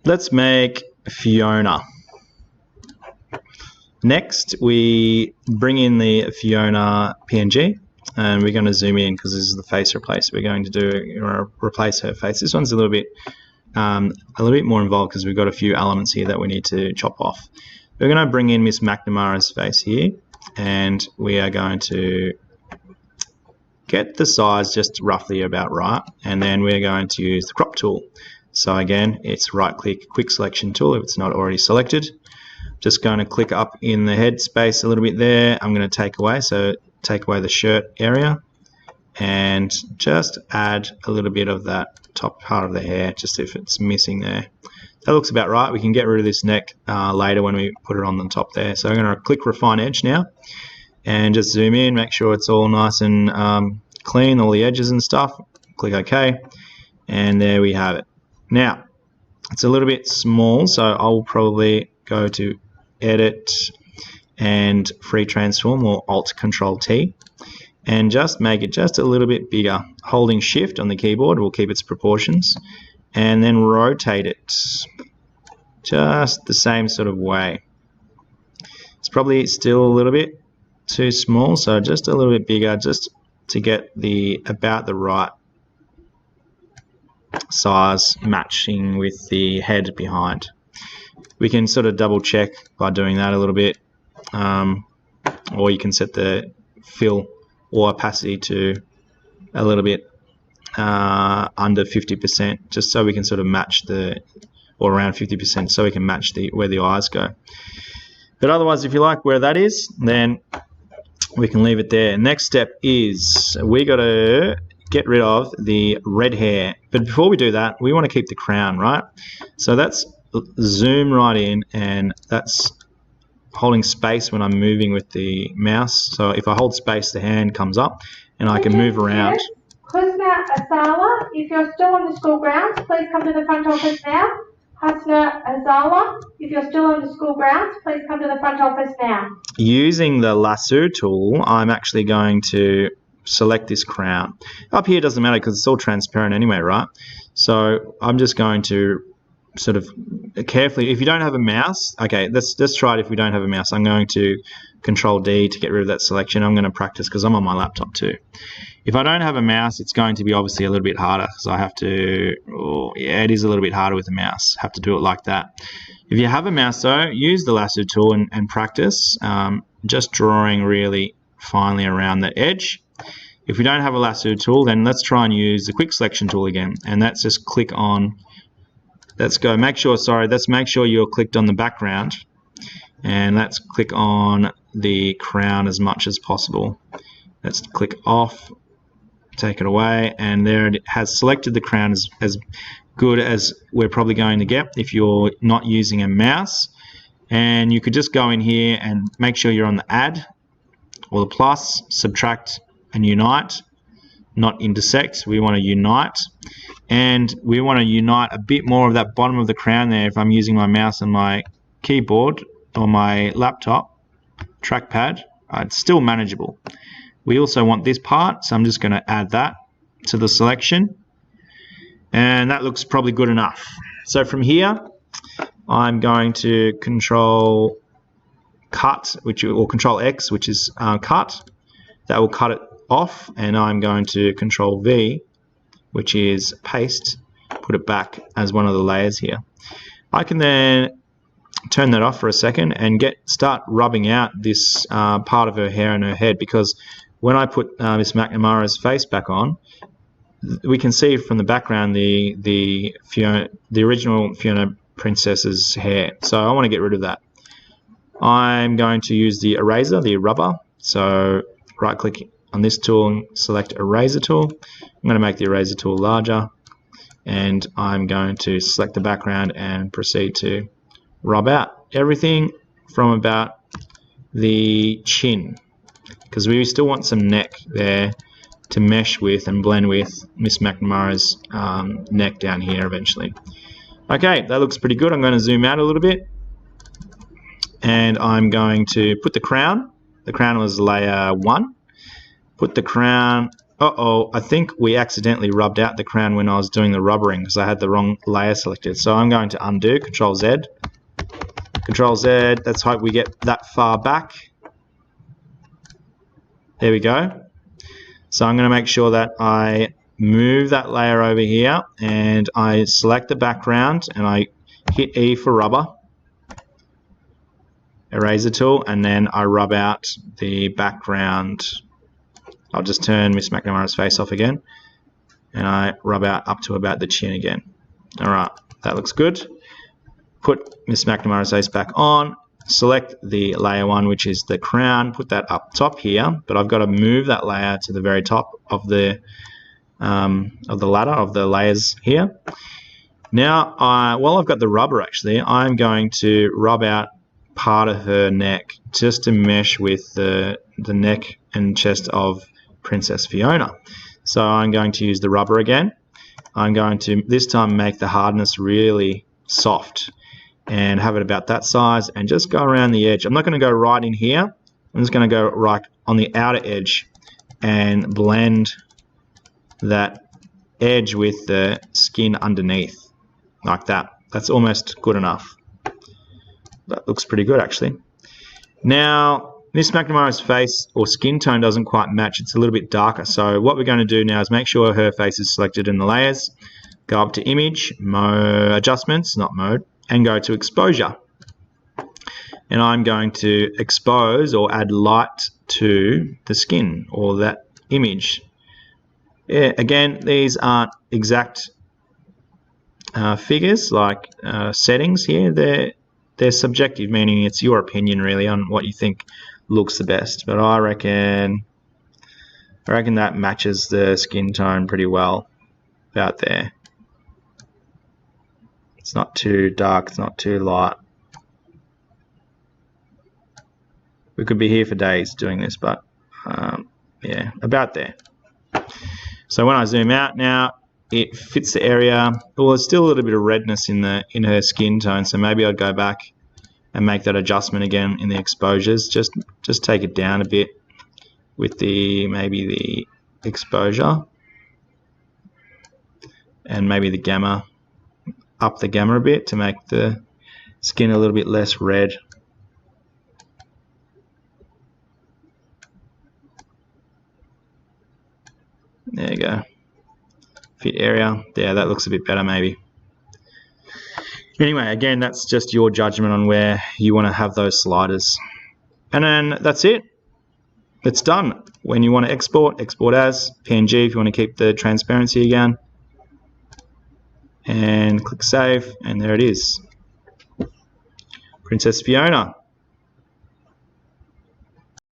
Let's make Fiona. Next, we bring in the Fiona PNG, and we're going to zoom in because this is the face replace. We're going to replace her face. This one's a little bit more involved because we've got a few elements here that we need to chop off. We're going to bring in Miss McNamara's face here, and we are going to get the size just roughly about right, and then we're going to use the crop tool. So again, it's right click, quick selection tool if it's not already selected. Just going to click up in the head space a little bit there. I'm going to take away the shirt area and just add a little bit of that top part of the hair, just if it's missing there. That looks about right. We can get rid of this neck later when we put it on the top there. So I'm going to click refine edge now and just zoom in, make sure it's all nice and clean, all the edges and stuff. Click OK, and there we have it. Now, it's a little bit small, so I'll probably go to Edit and Free Transform, or Alt Control T, and just make it just a little bit bigger. Holding Shift on the keyboard will keep its proportions, and then rotate it just the same sort of way. It's still a little bit too small, so just a little bit bigger, just to get about the right size matching with the head behind. We can sort of double check by doing that a little bit, or you can set the fill or opacity to a little bit under 50%, just so we can sort of match or around 50%, so we can match where the eyes go. But otherwise, if you like where that is, then we can leave it there. Next step is we got to get rid of the red hair. But before we do that, we want to keep the crown, right? So that's zoom right in, and that's holding space when I'm moving with the mouse. So if I hold space, the hand comes up and I can move around. Husna Azala, if you're still on the school grounds, please come to the front office now. Husna Azala, if you're still on the school grounds, please come to the front office now. Using the lasso tool, I'm actually going to select this crown. Up here doesn't matter because it's all transparent anyway, right? So I'm just going to sort of carefully, if you don't have a mouse, okay, let's try it if we don't have a mouse. I'm going to Control D to get rid of that selection. I'm going to practice because I'm on my laptop too. If I don't have a mouse, it's going to be obviously a little bit harder because I have to, it is a little bit harder with a mouse. Have to do it like that. If you have a mouse though, use the lasso tool and practice just drawing really finely around the edge. If we don't have a lasso tool, then let's try and use the quick selection tool again, and that's just click on, let's make sure you're clicked on the background, and let's click on the crown as much as possible. Let's click off, take it away, and there it has selected the crown as good as we're probably going to get if you're not using a mouse. And you could just go in here and make sure you're on the add or the plus, subtract and unite, not intersect. We want to unite, and we want to unite a bit more of that bottom of the crown there. If I'm using my mouse and my keyboard or my laptop trackpad, it's still manageable. We also want this part, so I'm just going to add that to the selection, and that looks probably good enough. So from here, I'm going to Control Cut, or Control X, which is cut. That will cut it off, and I'm going to Control V, which is paste, put it back as one of the layers here. I can then turn that off for a second and start rubbing out this part of her hair and her head, because when I put Miss McNamara's face back on, we can see from the background the original Fiona princess's hair. So I want to get rid of that. I'm going to use the eraser, the rubber. So right click on this tool and select eraser tool. I'm going to make the eraser tool larger, and I'm going to select the background and proceed to rub out everything from about the chin, because we still want some neck there to mesh with and blend with Miss McNamara's neck down here eventually. Okay, that looks pretty good. I'm going to zoom out a little bit, and I'm going to put the crown. The crown was layer 1. Put the crown. Uh-oh, I think we accidentally rubbed out the crown when I was doing the rubbering because I had the wrong layer selected. So I'm going to undo, Control Z. Control Z, let's hope we get that far back. There we go. So I'm going to make sure that I move that layer over here and I select the background and I hit E for rubber. Eraser tool, and then I rub out the background. I'll just turn Miss McNamara's face off again and I rub out up to about the chin again. Alright, that looks good. Put Miss McNamara's face back on, select the layer 1, which is the crown, put that up top here, but I've got to move that layer to the very top of the ladder of the layers here. Now, while I've got the rubber actually, I'm going to rub out part of her neck just to mesh with the neck and chest of Princess Fiona. So I'm going to use the rubber again. I'm going to this time make the hardness really soft and have it about that size and just go around the edge. I'm not going to go right in here. I'm just going to go right on the outer edge and blend that edge with the skin underneath like that. That's almost good enough. That looks pretty good actually. Now, Miss McNamara's face or skin tone doesn't quite match. It's a little bit darker. So what we're going to do now is make sure her face is selected in the layers. Go up to Image, Adjustments, not Mode, and go to Exposure. And I'm going to expose or add light to the skin or that image. Yeah, again, these aren't exact figures like settings here. They're subjective, meaning it's your opinion really on what you think looks the best. But I reckon that matches the skin tone pretty well about there. It's not too dark, it's not too light. We could be here for days doing this, but yeah, about there. So when I zoom out now, it fits the area. Well, there's still a little bit of redness in her skin tone, so maybe I'd go back and make that adjustment again in the exposures. Just take it down a bit with maybe the exposure and maybe the gamma, up the gamma a bit to make the skin a little bit less red. There you go. Fit area. Yeah, that looks a bit better maybe. Anyway, again, that's just your judgment on where you want to have those sliders. And then that's it. It's done. When you want to export as PNG if you want to keep the transparency again. And click Save, and there it is. Princess Fiona.